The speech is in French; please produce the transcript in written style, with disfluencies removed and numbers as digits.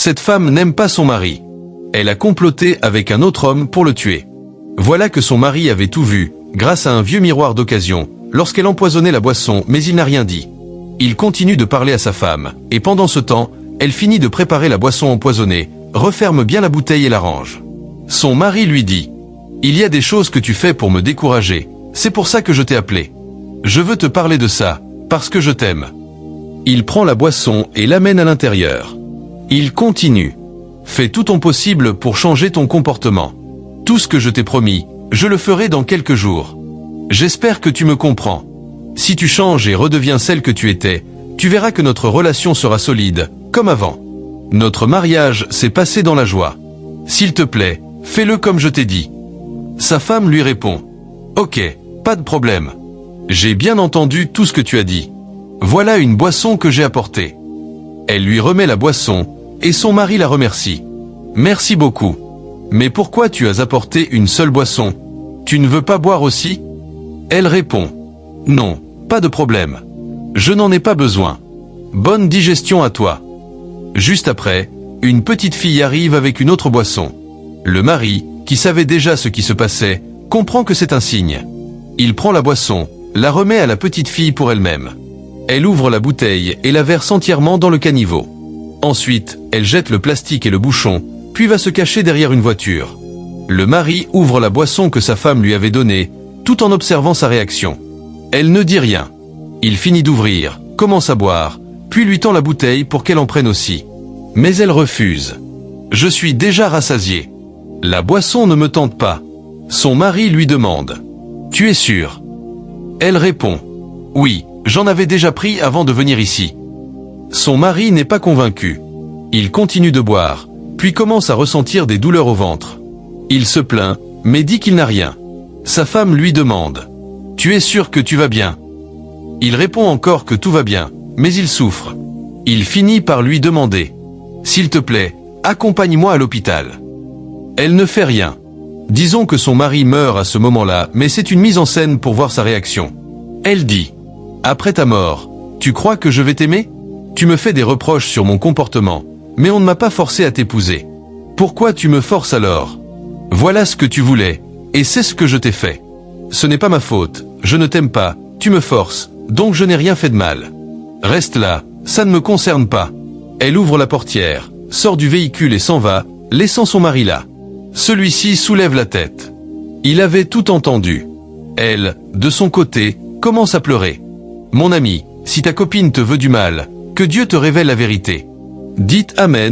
Cette femme n'aime pas son mari. Elle a comploté avec un autre homme pour le tuer. Voilà que son mari avait tout vu, grâce à un vieux miroir d'occasion, lorsqu'elle empoisonnait la boisson, mais il n'a rien dit. Il continue de parler à sa femme, et pendant ce temps, elle finit de préparer la boisson empoisonnée, referme bien la bouteille et la range. Son mari lui dit « Il y a des choses que tu fais pour me décourager, c'est pour ça que je t'ai appelé. Je veux te parler de ça, parce que je t'aime. » Il prend la boisson et l'amène à l'intérieur. Il continue. « Fais tout ton possible pour changer ton comportement. Tout ce que je t'ai promis, je le ferai dans quelques jours. J'espère que tu me comprends. Si tu changes et redeviens celle que tu étais, tu verras que notre relation sera solide, comme avant. Notre mariage s'est passé dans la joie. S'il te plaît, fais-le comme je t'ai dit. » Sa femme lui répond « Ok, pas de problème. J'ai bien entendu tout ce que tu as dit. Voilà une boisson que j'ai apportée. » Elle lui remet la boisson, et son mari la remercie. « Merci beaucoup. Mais pourquoi tu as apporté une seule boisson? Tu ne veux pas boire aussi ?» Elle répond « Non, pas de problème. Je n'en ai pas besoin. Bonne digestion à toi. » Juste après, une petite fille arrive avec une autre boisson. Le mari, qui savait déjà ce qui se passait, comprend que c'est un signe. Il prend la boisson, la remet à la petite fille pour elle-même. Elle ouvre la bouteille et la verse entièrement dans le caniveau. Ensuite, elle jette le plastique et le bouchon, puis va se cacher derrière une voiture. Le mari ouvre la boisson que sa femme lui avait donnée, tout en observant sa réaction. Elle ne dit rien. Il finit d'ouvrir, commence à boire, puis lui tend la bouteille pour qu'elle en prenne aussi. Mais elle refuse. « Je suis déjà rassasié. La boisson ne me tente pas. » Son mari lui demande « Tu es sûr ?» Elle répond « Oui, j'en avais déjà pris avant de venir ici. » Son mari n'est pas convaincu. Il continue de boire, puis commence à ressentir des douleurs au ventre. Il se plaint, mais dit qu'il n'a rien. Sa femme lui demande « Tu es sûr que tu vas bien ?» Il répond encore que tout va bien, mais il souffre. Il finit par lui demander « S'il te plaît, accompagne-moi à l'hôpital. » Elle ne fait rien. Disons que son mari meurt à ce moment-là, mais c'est une mise en scène pour voir sa réaction. Elle dit « Après ta mort, tu crois que je vais t'aimer? Tu me fais des reproches sur mon comportement, mais on ne m'a pas forcé à t'épouser. Pourquoi tu me forces alors? Voilà ce que tu voulais, et c'est ce que je t'ai fait. Ce n'est pas ma faute, je ne t'aime pas, tu me forces, donc je n'ai rien fait de mal. Reste là, ça ne me concerne pas. » Elle ouvre la portière, sort du véhicule et s'en va, laissant son mari là. Celui-ci soulève la tête. Il avait tout entendu. Elle, de son côté, commence à pleurer. « Mon ami, si ta copine te veut du mal, que Dieu te révèle la vérité. » Dites Amen.